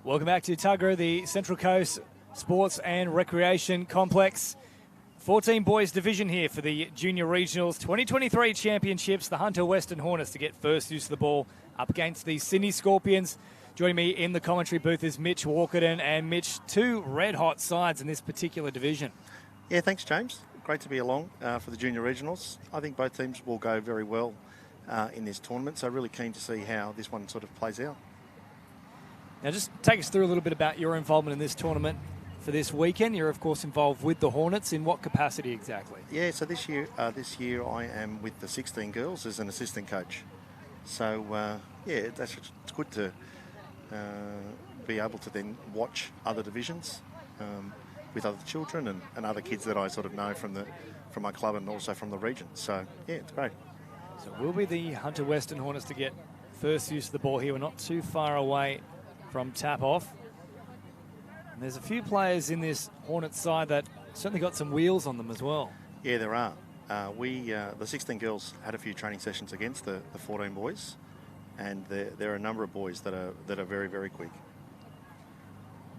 Welcome back to Tuggerah, the Central Coast Sports and Recreation Complex. 14 boys division here for the Junior Regionals 2023 Championships. The Hunter Western Hornets to get first use of the ball up against the Sydney Scorpions. Joining me in the commentary booth is Mitch Walkerton. And Mitch, two red-hot sides in this particular division. Yeah, thanks, James. Great to be along for the Junior Regionals. I think both teams will go very well in this tournament, so really keen to see how this one sort of plays out. Now, just take us through a little bit about your involvement in this tournament for this weekend. You're, of course, involved with the Hornets. In what capacity exactly? Yeah, so this year I am with the 16 girls as an assistant coach. So, yeah, it's good to be able to then watch other divisions with other children and other kids that I sort of know from my club and also from the region. So, yeah, it's great. So we'll be the Hunter Western Hornets to get first use of the ball here. We're not too far away from tap-off. And there's a few players in this Hornets side that certainly got some wheels on them as well. Yeah, there are. The 16 girls had a few training sessions against the 14 boys, and there are a number of boys that are very, very quick.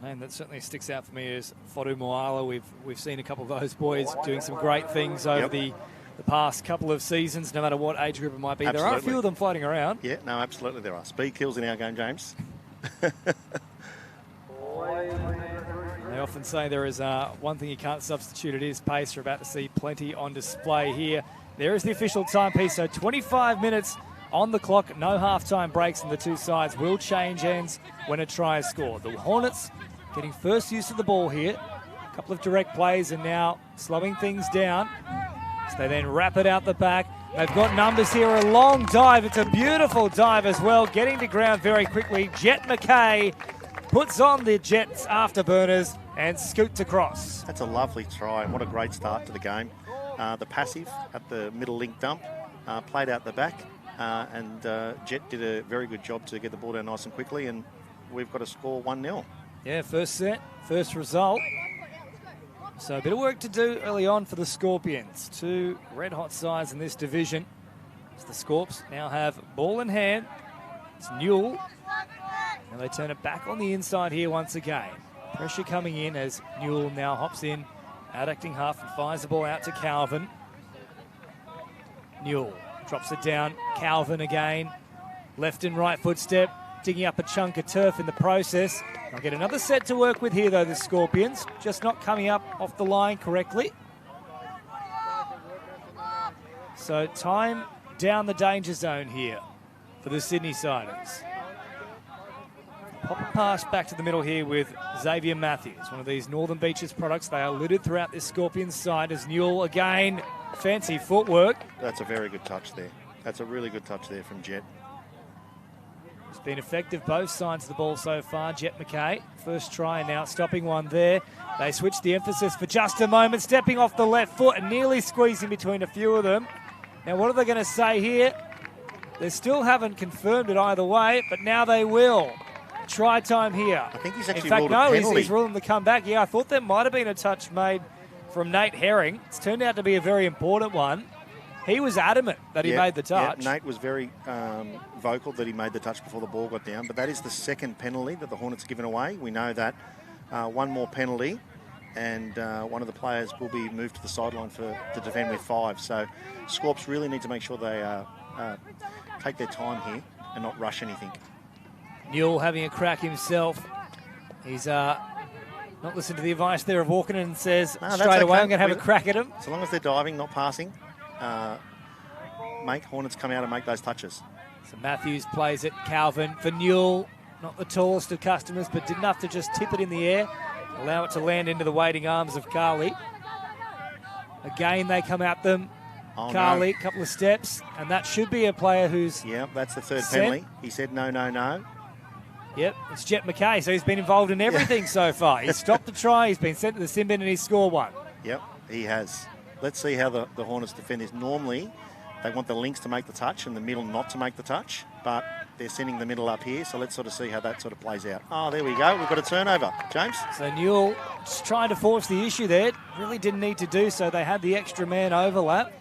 Man, that certainly sticks out for me is Fodu Moala. We've seen a couple of those boys doing some great things over the past couple of seasons, no matter what age group it might be. Absolutely. There are a few of them floating around. Yeah, no, absolutely there are. Speed kills in our game, James. They often say there is one thing you can't substitute. It is pace. You're about to see plenty on display here. There is the official timepiece, so 25 minutes on the clock. No half-time breaks, and the two sides will change ends when a try is scored. The Hornets getting first use of the ball here. A couple of direct plays and now slowing things down. So they then wrap it out the back. They've got numbers here, a long dive. It's a beautiful dive as well, getting to ground very quickly. Jet McKay puts on the Jets afterburners and scoots across. That's a lovely try, and what a great start to the game. The passive at the middle link dump, played out the back, and Jet did a very good job to get the ball down nice and quickly, and we've got to score 1-0. Yeah, first set, first result. So a bit of work to do early on for the Scorpions. Two red-hot sides in this division. As the Scorps now have ball in hand. It's Newell. And they turn it back on the inside here once again. Pressure coming in as Newell now hops in, out-acting half and fires the ball out to Calvin. Newell drops it down. Calvin again. Left and right footstep, digging up a chunk of turf in the process. They'll get another set to work with here, though, the Scorpions. Just not coming up off the line correctly. So time down the danger zone here for the Sydney Siders. Pop a pass back to the middle here with Xavier Matthews, one of these Northern Beaches products. They are littered throughout this Scorpions side as Newell again. Fancy footwork. That's a very good touch there. That's a really good touch there from Jet. It's been effective both sides of the ball so far. Jet McKay, first try now, stopping one there. They switch the emphasis for just a moment, stepping off the left foot and nearly squeezing between a few of them. Now, what are they going to say here? They still haven't confirmed it either way, but now they will. Try time here. I think he's actually in fact, ruled a penalty. He's ruling the comeback. Yeah, I thought there might have been a touch made from Nate Herring. It's turned out to be a very important one. He was adamant that he made the touch. Yeah, Nate was very vocal that he made the touch before the ball got down, but that is the second penalty that the Hornets have given away. We know that one more penalty and one of the players will be moved to the sideline to defend with 5. So Scorps really need to make sure they take their time here and not rush anything. Newell having a crack himself. He's not listened to the advice there of Walkerton and says straight away, I'm going to have a crack at him. So long as they're diving, not passing, make Hornets come out and make those touches. So Matthews plays it. Calvin for Newell. Not the tallest of customers, but did enough to just tip it in the air, allow it to land into the waiting arms of Carly. Again, they come at them. Oh, Carly, no. couple of steps, and that should be a player who's... Yeah, that's the third penalty. He said no, no, no. Yep, it's Jet McKay, so he's been involved in everything so far. He's stopped the try, he's been sent to the sin bin, and he's scored one. Yep, he has. Let's see how the Hornets defend this. Normally, they want the links to make the touch and the middle not to make the touch, but they're sending the middle up here, so let's sort of see how that sort of plays out. Oh, there we go. We've got a turnover. James? So Newell just trying to force the issue there. Really didn't need to do so. They had the extra man overlap.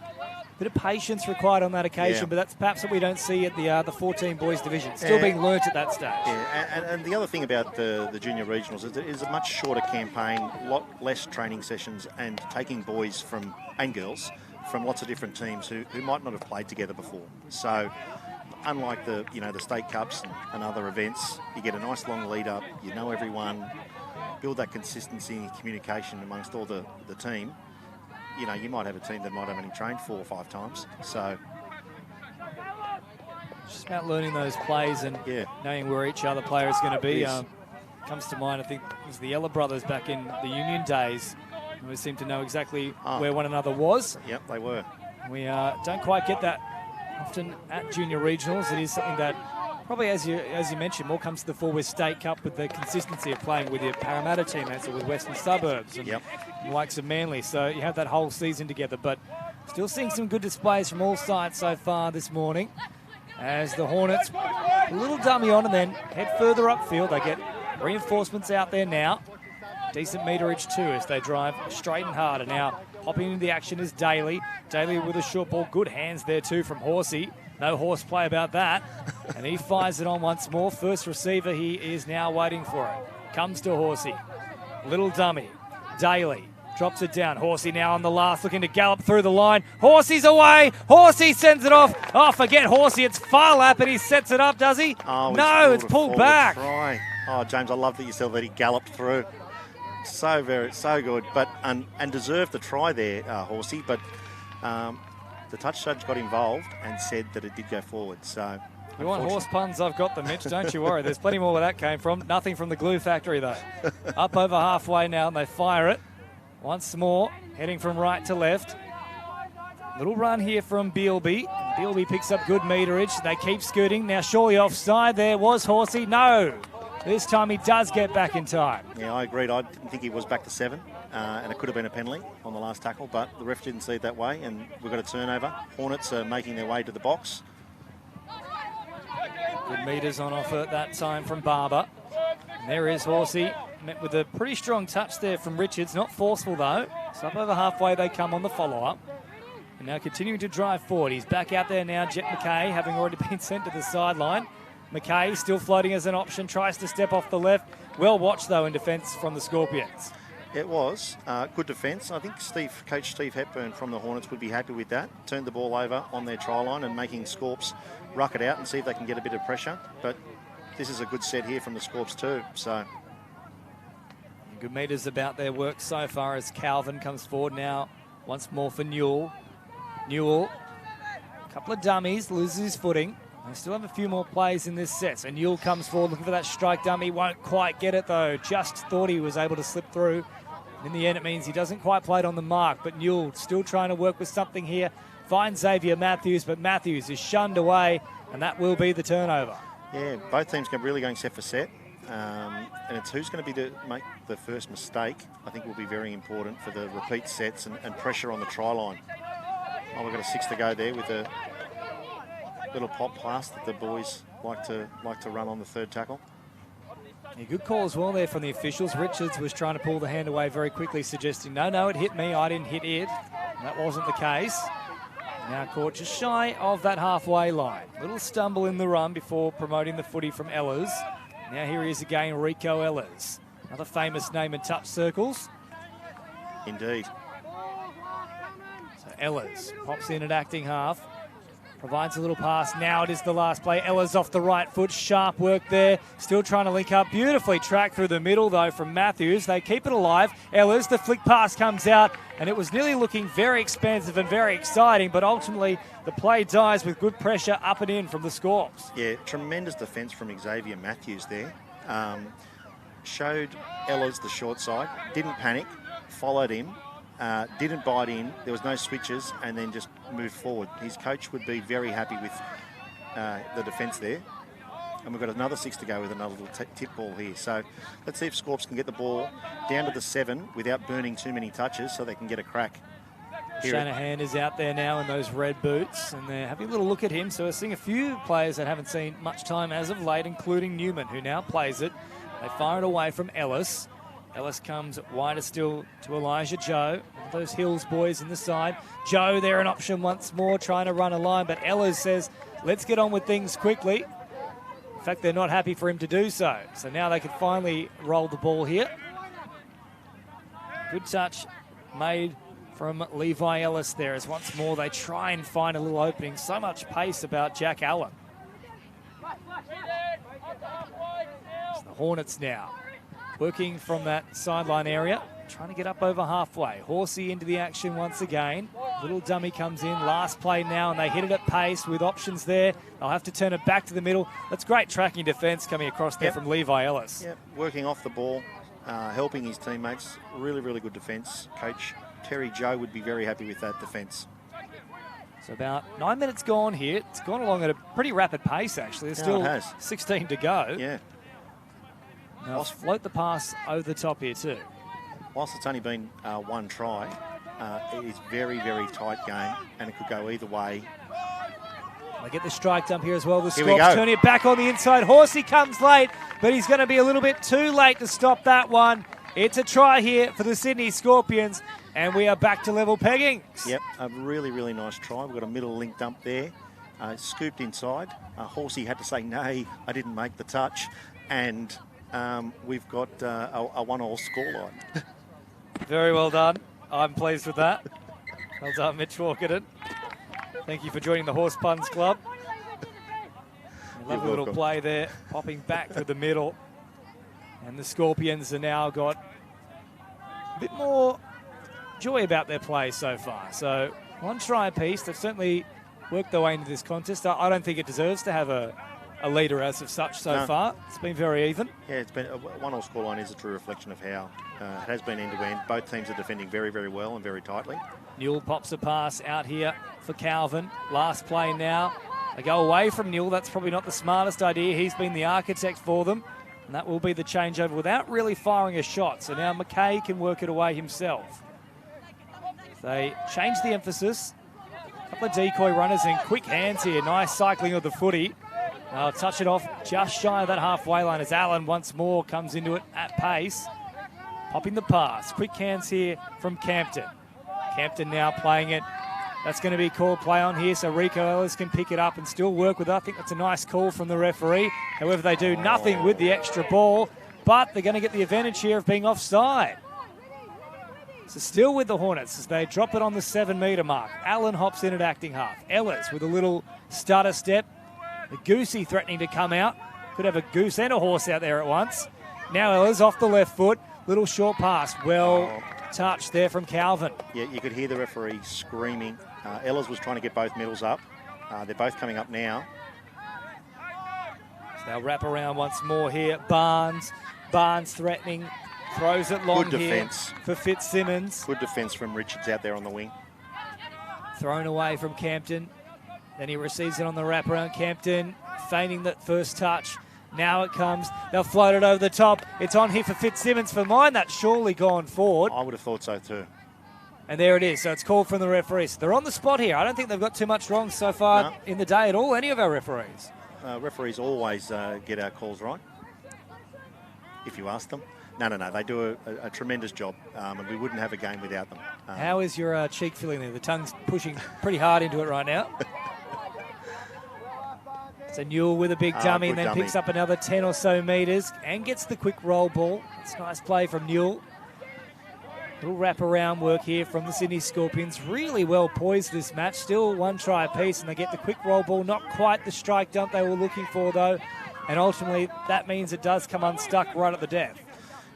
bit of patience required on that occasion, but that's perhaps what we don't see at the 14 boys division. Still being learnt at that stage. Yeah, and the other thing about the junior regionals is it is a much shorter campaign, a lot less training sessions, and taking boys and girls from lots of different teams who might not have played together before. So unlike the state cups and other events, you get a nice long lead up, you know everyone, build that consistency and communication amongst all the team. You might have a team that might have only trained 4 or 5 times. So it's just about learning those plays and knowing where each other player is going to be. Comes to mind, I think, it was the Ella brothers back in the Union days. We seemed to know exactly where one another was. Yep, they were. We don't quite get that often at junior regionals. It is something that probably, as you mentioned, more comes to the fore with State Cup, with the consistency of playing with your Parramatta teammates or with Western Suburbs and the likes of Manly. So you have that whole season together. But still seeing some good displays from all sides so far this morning as the Hornets a little dummy on and then head further upfield. They get reinforcements out there now. Decent meterage too as they drive straight and hard. And now popping into the action is Daly. Daly with a short ball. Good hands there too from Horsey. No horseplay about that. And he fires it on once more. First receiver, he is now waiting for it. Comes to Horsey. Little dummy. Daly drops it down. Horsey now on the last, looking to gallop through the line. Horsey's away. Horsey sends it off. Oh, forget Horsey. It's far lap and he sets it up, does he? Oh, no, it's pulled back. Try. Oh, James, I love that you said that he galloped through. So good, but and deserved the try there, Horsey. But the touch judge got involved and said that it did go forward. So you want horse puns? I've got them, Mitch. Don't you worry. There's plenty more where that came from. Nothing from the glue factory though. Up over halfway now, and they fire it once more, heading from right to left. Little run here from Bealby. Bealby picks up good meterage. They keep scooting. Now surely offside. There was Horsey. No. This time he does get back in time. Yeah, I agreed. I didn't think he was back to 7, and it could have been a penalty on the last tackle, but the ref didn't see it that way, and we've got a turnover. Hornets are making their way to the box. Good meters on offer at that time from Barber. And there is Horsey, met with a pretty strong touch there from Richards. Not forceful though. So up over halfway they come on the follow-up. And now continuing to drive forward. He's back out there now, Jet McKay, having already been sent to the sideline. McKay still floating as an option, tries to step off the left. Well watched, though, in defence from the Scorpions. It was good defence. I think Coach Steve Hepburn from the Hornets would be happy with that. Turned the ball over on their try line and making Scorps ruck it out and see if they can get a bit of pressure. But this is a good set here from the Scorps too. So good meters about their work so far as Calvin comes forward now once more for Newell. Newell, a couple of dummies, loses his footing. They still have a few more plays in this set. So Newell comes forward looking for that strike dummy. Won't quite get it though. Just thought he was able to slip through. In the end, it means he doesn't quite play it on the mark. But Newell still trying to work with something here. Finds Xavier Matthews, but Matthews is shunned away. And that will be the turnover. Yeah, both teams really going set for set. And it's who's going to be to make the first mistake, I think will be very important for the repeat sets and pressure on the try line. Oh, we've got a 6 to go there with a little pop pass that the boys like to run on the third tackle. A good call as well there from the officials. Richards was trying to pull the hand away very quickly, suggesting, no, it hit me, I didn't hit it. And that wasn't the case. Now caught just shy of that halfway line. Little stumble in the run before promoting the footy from Ehlers. Now here he is again, Rico Ehlers. Another famous name in touch circles. Indeed. So Ehlers pops in at acting half. Provides a little pass. Now it is the last play. Ehlers off the right foot. Sharp work there. Still trying to link up. Beautifully tracked through the middle, though, from Matthews. They keep it alive. Ehlers, the flick pass comes out, and it was nearly looking very expansive and very exciting, but ultimately the play dies with good pressure up and in from the Scorps. Yeah, tremendous defence from Xavier Matthews there. Showed Ehlers the short side. Didn't panic. Followed him. Didn't bite in, there was no switches, and then just moved forward. His coach would be very happy with the defence there. And we've got another 6 to go with another little tip ball here. So let's see if Scorps can get the ball down to the 7 without burning too many touches so they can get a crack. Shanahan is out there now in those red boots, and they're having a little look at him. So we're seeing a few players that haven't seen much time as of late, including Newman, who now plays it. They fire it away from Ellis. Ellis comes wider still to Elijah Joe. Those Hills boys in the side. Joe there an option once more, trying to run a line, but Ellis says, let's get on with things quickly. In fact, they're not happy for him to do so. So now they can finally roll the ball here. Good touch made from Levi Ellis there as once more they try and find a little opening. So much pace about Jack Allen. It's the Hornets now, working from that sideline area, trying to get up over halfway. Horsey into the action once again. Little dummy comes in, last play now, and they hit it at pace with options there. They'll have to turn it back to the middle. That's great tracking defence coming across there from Levi Ellis. Yep, working off the ball, helping his teammates. Really, really good defence. Coach Terry Joe would be very happy with that defence. So about 9 minutes gone here. It's gone along at a pretty rapid pace, actually. There's still 16 to go. Yeah. Now let's float the pass over the top here too. Whilst it's only been one try, it is very, very tight game, and it could go either way. They get the strike dump here as well. The Here we Scorps go. turning it back on the inside. Horsey comes late, but he's going to be a little bit too late to stop that one. It's a try here for the Sydney Scorpions, and we are back to level pegging. Yep, a really, really nice try. We've got a middle link dump there. Scooped inside. Horsey had to say, nay, I didn't make the touch. And we've got a 1-all scoreline. Very well done. I'm pleased with that. Well done, Mitch Walkerton. Thank you for joining the Horse Puns Club. Lovely little play there, popping back through the middle. And the Scorpions have now got a bit more joy about their play so far. So one try apiece. They've certainly worked their way into this contest. I don't think it deserves to have a leader as of such so far. It's been very even. Yeah, it's been a 1-all scoreline is a true reflection of how it has been end-to-end. Both teams are defending very, very well and very tightly. Newell pops a pass out here for Calvin. Last play now. They go away from Newell. That's probably not the smartest idea. He's been the architect for them. And that will be the changeover without really firing a shot. So now McKay can work it away himself. They change the emphasis. A couple of decoy runners in quick hands here. Nice cycling of the footy. They'll touch it off just shy of that halfway line as Allen once more comes into it at pace. Popping the pass. Quick hands here from Campton. Campton now playing it. That's going to be called play on here, so Rico Ellis can pick it up and still work with it. I think that's a nice call from the referee. However, they do nothing with the extra ball, but they're going to get the advantage here of being offside. So still with the Hornets as they drop it on the 7-metre mark. Allen hops in at acting half. Ellis with a little stutter step. The Goosey threatening to come out. Could have a goose and a horse out there at once. Now Ellis off the left foot. Little short pass. Well touched there from Calvin. Yeah, you could hear the referee screaming. Ellis was trying to get both middles up. They're both coming up now. So they'll wrap around once more here. Barnes threatening. Throws it long here for Fitzsimmons. Good defence from Richards out there on the wing. Thrown away from Campton. Then he receives it on the wraparound. Campton feigning that first touch. Now it comes. They'll float it over the top. It's on here for Fitzsimmons. For mine, that's surely gone forward. I would have thought so too. And there it is. So it's called from the referees. They're on the spot here. I don't think they've got too much wrong so far in the day at all, any of our referees. Referees always get our calls right, if you ask them. No. They do a tremendous job, and we wouldn't have a game without them. How is your cheek feeling there? The tongue's pushing pretty hard into it right now. So Newell with a big dummy and then picks up another 10 or so metres and gets the quick roll ball. It's a nice play from Newell. Little wrap-around work here from the Sydney Scorpions. Really well poised this match. Still one try apiece, and they get the quick roll ball. Not quite the strike dump they were looking for, though. And ultimately, that means it does come unstuck right at the death.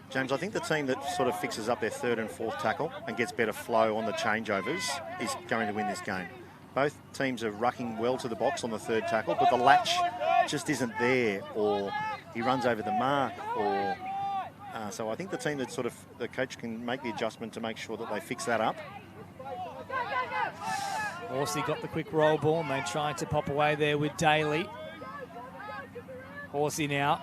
James, I think the team that sort of fixes up their third and fourth tackle and gets better flow on the changeovers is going to win this game. Both teams are rucking well to the box on the third tackle, but the latch just isn't there, or he runs over the mark, or so I think the team that sort of the coach can make the adjustment to make sure that they fix that up. Horsey got the quick roll ball, and they tried to pop away there with Daly. Horsey now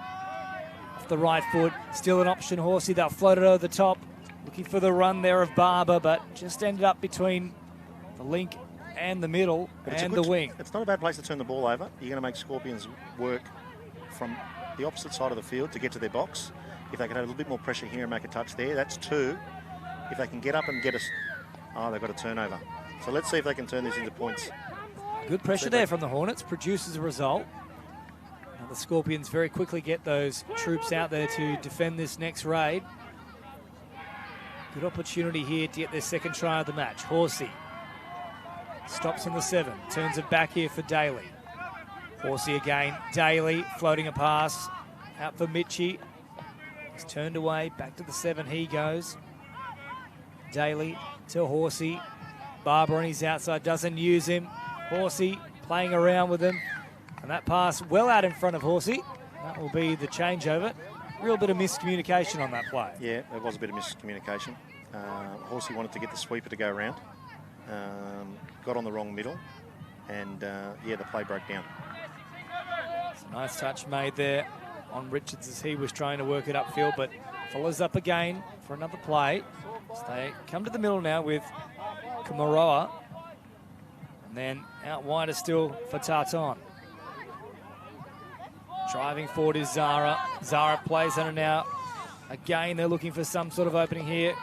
off the right foot, still an option. Horsey, they'll float it over the top, looking for the run there of Barber, but just ended up between the link and the middle and the wing. It's not a bad place to turn the ball over. You're going to make Scorpions work from the opposite side of the field to get to their box. If they can have a little bit more pressure here and make a touch there, that's 2. If they can get up and get us... Oh, they've got a turnover. So let's see if they can turn this into points. Good pressure there from the Hornets, produces a result. Now the Scorpions very quickly get those troops out there to defend this next raid. Good opportunity here to get their second try of the match. Horsey stops in the 7, turns it back here for Daly. Horsey again, Daly floating a pass out for Mitchie. He's turned away, back to the 7 he goes. Daly to Horsey. Barber on his outside, doesn't use him. Horsey playing around with him. And that pass well out in front of Horsey. That will be the changeover. Real bit of miscommunication on that play. Yeah, there was a bit of miscommunication. Horsey wanted to get the sweeper to go around. Got on the wrong middle. And, yeah, the play broke down. It's a nice touch made there on Richards as he was trying to work it upfield, but follows up again for another play. So they come to the middle now with Kamaroa. And then out wider still for Tartan. Driving forward is Zara. Zara plays on it now. Again, they're looking for some sort of opening here.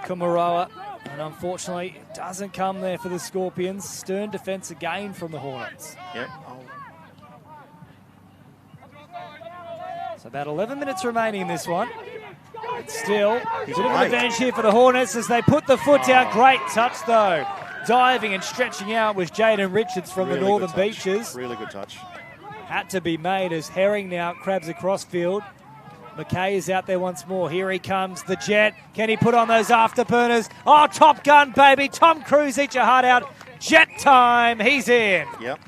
Kamaroa. And unfortunately, it doesn't come there for the Scorpions. Stern defence again from the Hornets. Yep. So about 11 minutes remaining in this one. But still, a bit of an advantage here for the Hornets as they put the foot down. Great touch, though. Diving and stretching out was Jaden Richards from the Northern Beaches. Really good touch. Had to be made as Herring now crabs across field. McKay is out there once more. Here he comes, the Jet. Can he put on those afterburners? Oh, Top Gun, baby. Tom Cruise, eat your heart out. Jet time. He's in. Yep.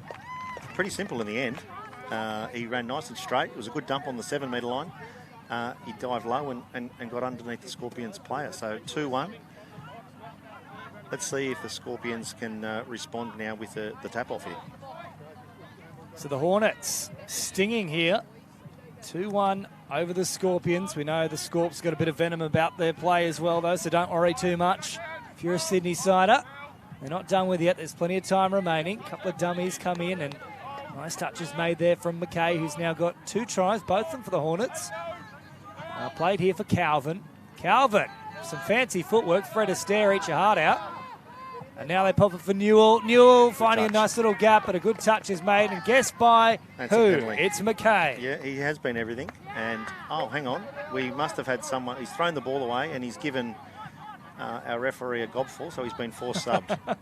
Pretty simple in the end. He ran nice and straight. It was a good dump on the 7-metre line. He dived low and got underneath the Scorpions player. So 2-1. Let's see if the Scorpions can respond now with the tap-off here. So the Hornets stinging here. 2-1 over the Scorpions. We know the Scorps got a bit of venom about their play as well, though, so don't worry too much. If you're a Sydney sider, they're not done with yet. There's plenty of time remaining. A couple of dummies come in, and nice touches made there from McKay, who's now got 2 tries, both of them for the Hornets. Played here for Calvin. Calvin, some fancy footwork. Fred Astaire, eat your heart out. And now they pop it for Newell. Newell finding a nice little gap, but a good touch is made. And guess by who? It's McKay. Yeah, he has been everything. And, oh, hang on. We must have had someone. He's thrown the ball away and he's given our referee a gobful, so he's been forced subbed.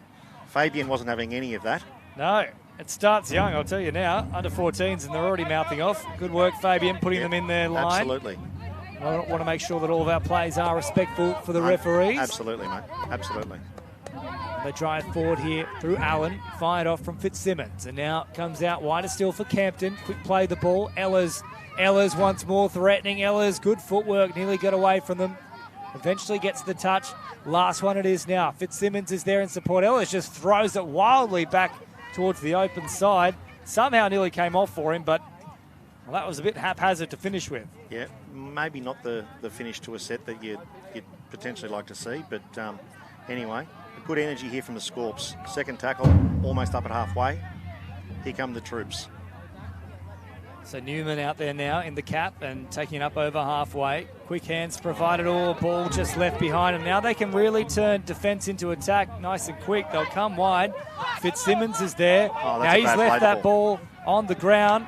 Fabian wasn't having any of that. No, it starts young, I'll tell you now. Under 14s, and they're already mouthing off. Good work, Fabian, putting them in their line. Absolutely. I want to make sure that all of our plays are respectful for the referees. Absolutely, mate. Absolutely. They drive forward here through Allen, fired off from Fitzsimmons, and now comes out wider still for Campton. Quick play the ball. Ehlers once more threatening. Ehlers, good footwork, nearly got away from them. Eventually gets the touch. Last one it is now. Fitzsimmons is there in support. Ehlers just throws it wildly back towards the open side. Somehow nearly came off for him, but well, that was a bit haphazard to finish with. Yeah, maybe not the finish to a set that you'd potentially like to see, but anyway, good energy here from the Scorps. Second tackle, almost up at halfway. Here come the troops. So Newman out there now in the cap and taking it up over halfway. Quick hands provided, all ball just left behind, and now they can really turn defence into attack nice and quick. They'll come wide. Fitzsimmons is there. Oh, now he's left that ball on the ground.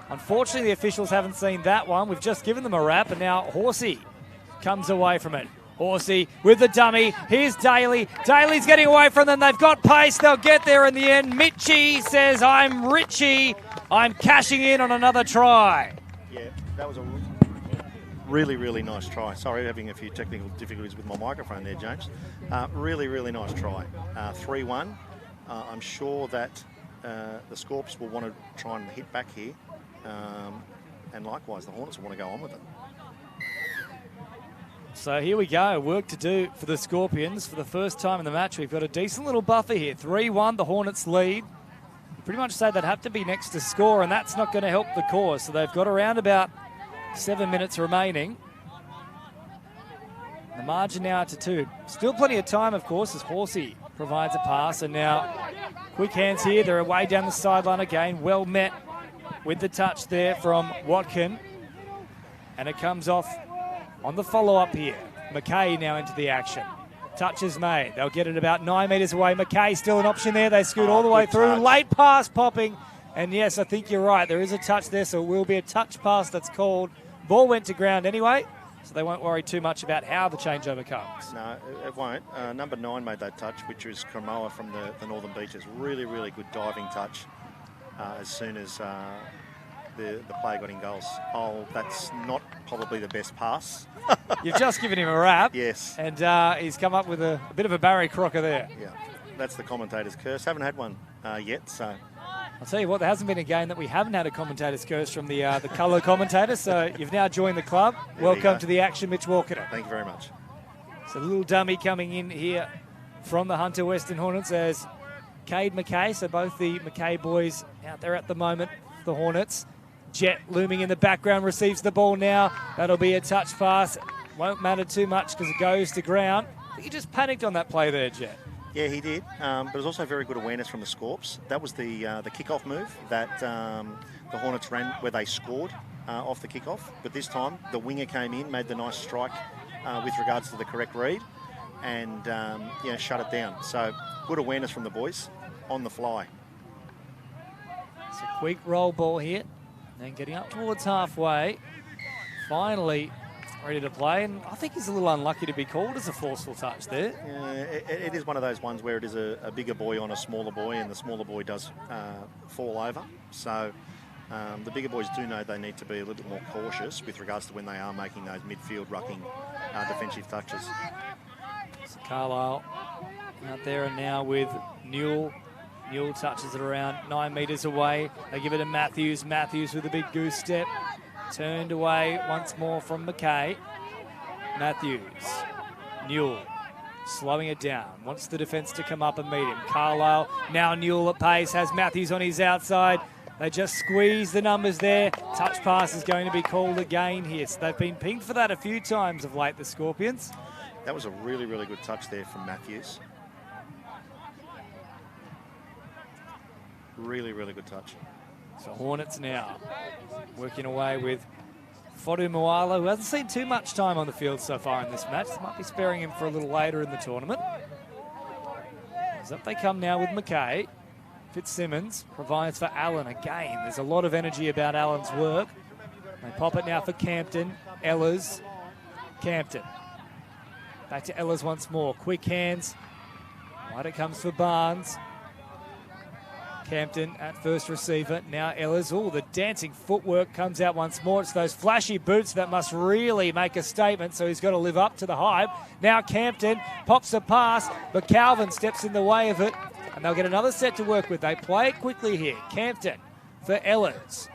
Unfortunately, the officials haven't seen that one. We've just given them a wrap, and now Horsey comes away from it. Horsey with the dummy. Here's Daly. Daly's getting away from them. They've got pace. They'll get there in the end. Mitchie says, I'm Richie. I'm cashing in on another try. Yeah, that was a really, really nice try. Sorry, having a few technical difficulties with my microphone there, James. Really, really nice try. 3-1. I'm sure that the Scorps will want to try and hit back here. And likewise, the Hornets will want to go on with it. So here we go. Work to do for the Scorpions. For the first time in the match, we've got a decent little buffer here. 3-1, the Hornets lead. You pretty much say they'd have to be next to score, and that's not going to help the cause. So they've got around about 7 minutes remaining. The margin now to 2. Still plenty of time, of course, as Horsey provides a pass. And now quick hands here. They're away down the sideline again. Well met with the touch there from Watkin. And it comes off On the follow-up here, McKay now into the action. Touch is made. They'll get it about 9 metres away. McKay still an option there. They scoot all the way through. Touch. Late pass popping. And yes, I think you're right. There is a touch there, so it will be a touch pass that's called. Ball went to ground anyway, so they won't worry too much about how the changeover comes. No, it won't. Number 9 made that touch, which was Kramoa from the Northern Beaches. Really, really good diving touch as soon as the player got in goals. Oh, that's not probably the best pass. You've just given him a wrap. Yes. And he's come up with a bit of a Barry Crocker there. Yeah, that's the commentator's curse. Haven't had one yet, so... I'll tell you what, there hasn't been a game that we haven't had a commentator's curse from the colour commentator, so you've now joined the club. Welcome to the action, Mitch Walker. Thank you very much. It's a little dummy coming in here from the Hunter Western Hornets as Cade McKay, so both the McKay boys out there at the moment, the Hornets. Jet looming in the background, receives the ball now. That'll be a touch pass. Won't matter too much because it goes to ground. I think you just panicked on that play there, Jet. Yeah, he did, but it was also very good awareness from the Scorps. That was the kick-off move that the Hornets ran where they scored off the kick-off. But this time, the winger came in, made the nice strike with regards to the correct read and shut it down. So good awareness from the boys on the fly. It's a quick roll ball here. Then getting up towards halfway. Finally ready to play, and I think he's a little unlucky to be called as a forceful touch there. Yeah, it is one of those ones where it is a bigger boy on a smaller boy, and the smaller boy does fall over. So the bigger boys do know they need to be a little bit more cautious with regards to when they are making those midfield rucking defensive touches. So Carlisle out there and now with Newell. Newell touches it around 9 metres away. They give it to Matthews. Matthews with a big goose step. Turned away once more from McKay. Matthews. Newell slowing it down. Wants the defence to come up and meet him. Carlisle, now Newell at pace, has Matthews on his outside. They just squeeze the numbers there. Touch pass is going to be called again here. So they've been pinged for that a few times of late, the Scorpions. That was a really, really good touch there from Matthews. Really, really good touch. So Hornets now working away with Fodu Moala, who hasn't seen too much time on the field so far in this match. Might be sparing him for a little later in the tournament. As up they come now with McKay. Fitzsimmons provides for Allen again. There's a lot of energy about Allen's work. They pop it now for Campton. Ellers. Campton. Back to Ellers once more. Quick hands. Right, it comes for Barnes. Campton at first receiver. Now Ellers. Oh, the dancing footwork comes out once more. It's those flashy boots that must really make a statement, so he's got to live up to the hype. Now Campton pops a pass, but Calvin steps in the way of it, and they'll get another set to work with. They play it quickly here. Campton for Ellers.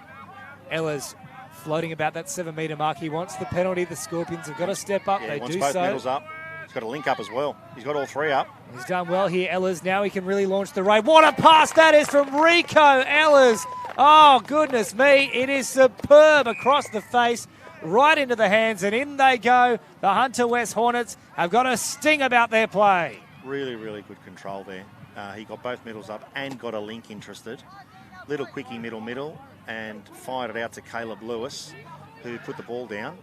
Ellers floating about that 7 metre mark. He wants the penalty. The Scorpions have got to step up. Yeah, they wants do both so. medals up. He's got a link up as well. He's got all 3 up. He's done well here, Ellers. Now he can really launch the raid. What a pass that is from Rico Ellers. Oh, goodness me. It is superb across the face, right into the hands, and in they go. The Hunter West Hornets have got a sting about their play. Really, really good control there. He got both medals up and got a link interested. Little quickie middle, and fired it out to Caleb Lewis, who put the ball down.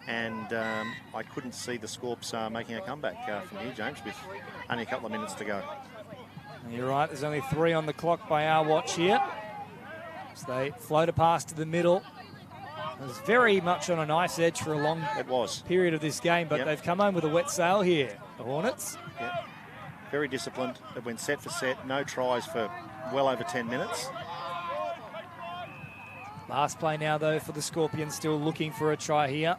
And I couldn't see the Scorps making a comeback from here, James, with only a couple of minutes to go. You're right, there's only 3 on the clock by our watch here. So they float a pass to the middle. It was very much on a nice edge for a long period of this game, but they've come home with a wet sail here, the Hornets. Yep. Very disciplined. They went set for set, no tries for well over 10 minutes. Last play now, though, for the Scorpions, still looking for a try here.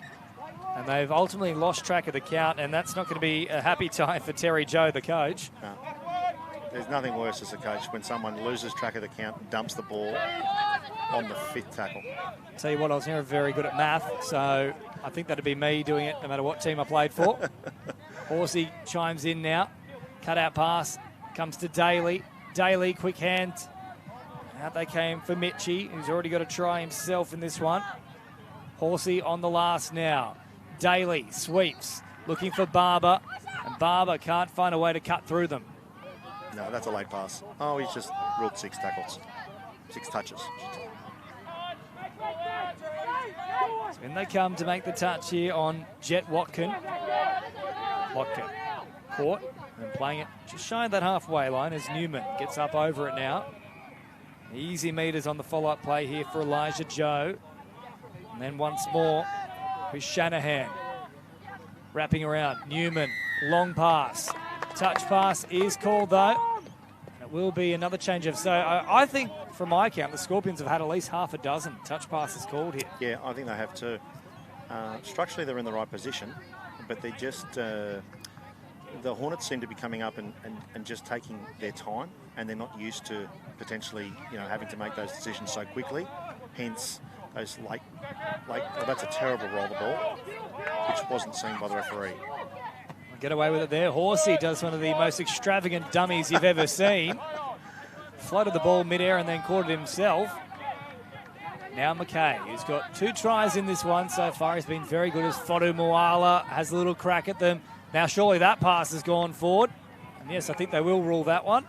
And they've ultimately lost track of the count, and that's not going to be a happy time for Terry Joe, the coach. No. There's nothing worse as a coach when someone loses track of the count and dumps the ball on the 5th tackle. Tell you what, I was never very good at math, so I think that'd be me doing it no matter what team I played for. Horsey chimes in now. Cut-out pass comes to Daly. Daly, quick hand. Out they came for Mitchie, who's already got a try himself in this one. Horsey on the last now. Daly sweeps, looking for Barber, and Barber can't find a way to cut through them. No, that's a late pass. Oh, he's just ruled 6 tackles. 6 touches. So in they come to make the touch here on Jet Watkin. Watkin caught and playing it just shy of that halfway line as Newman gets up over it now. Easy meters on the follow-up play here for Elijah Joe. And then once more, who's Shanahan. Wrapping around, Newman, long pass. Touch pass is called though. And it will be another change of. So I think, from my count, the Scorpions have had at least half a dozen touch passes called here. Yeah, I think they have too. Structurally, they're in the right position, but they just, the Hornets seem to be coming up and just taking their time, and they're not used to potentially, having to make those decisions so quickly. Hence, those late, oh, that's a terrible roll the ball, which wasn't seen by the referee. Get away with it there. Horsey does one of the most extravagant dummies you've ever seen. Floated the ball mid-air and then caught it himself. Now McKay, who's got 2 tries in this one so far. He's been very good as Fodu Moala has a little crack at them. Now surely that pass has gone forward. And yes, I think they will rule that one.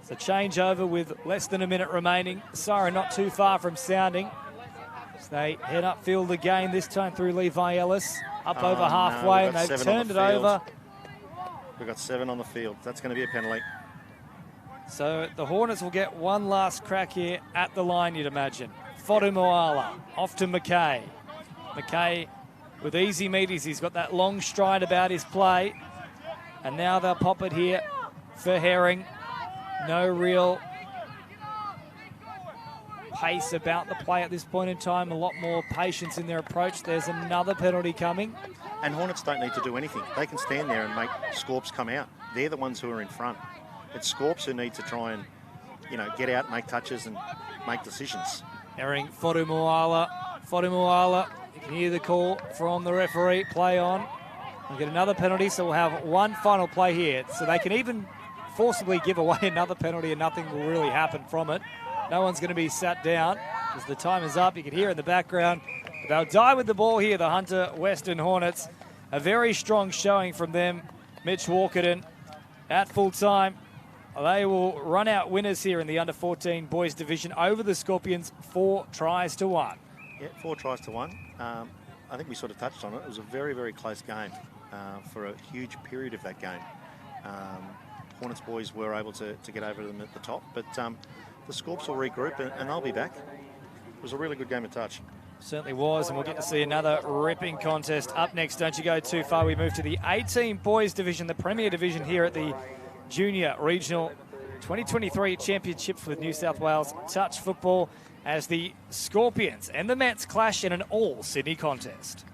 It's a changeover with less than a minute remaining. Siren not too far from sounding. So they head upfield again, this time through Levi Ellis. Up over halfway, and they've turned it over. We've got 7 on the field. That's going to be a penalty. So the Hornets will get one last crack here at the line, you'd imagine. Fodu Moala off to McKay. McKay with easy meters. He's got that long stride about his play. And now they'll pop it here for Herring. No real pace about the play at this point in time. A lot more patience in their approach. There's another penalty coming. And Hornets don't need to do anything. They can stand there and make Scorps come out. They're the ones who are in front. It's Scorps who need to try and, get out, make touches and make decisions. Herring, Fodu Moala. Fodu Moala, you can hear the call from the referee. Play on. We'll get another penalty, so we'll have one final play here. So they can even forcibly give away another penalty and nothing will really happen from it. No one's going to be sat down as the time is up. You can hear in the background. They'll die with the ball here, the Hunter Western Hornets. A very strong showing from them. Mitch Walkerton at full time. They will run out winners here in the under-14 boys division over the Scorpions, 4-1. Yeah, 4-1. I think we sort of touched on it. It was a very, very close game for a huge period of that game. Hornets boys were able to get over them at the top, but the Scorps will regroup and they'll be back. It was a really good game of touch. Certainly was, and we'll get to see another ripping contest up next. Don't you go too far. We move to the 18 boys division, the premier division here at the Junior Regional 2023 Championships with New South Wales Touch Football as the Scorpions and the Mets clash in an all-Sydney contest.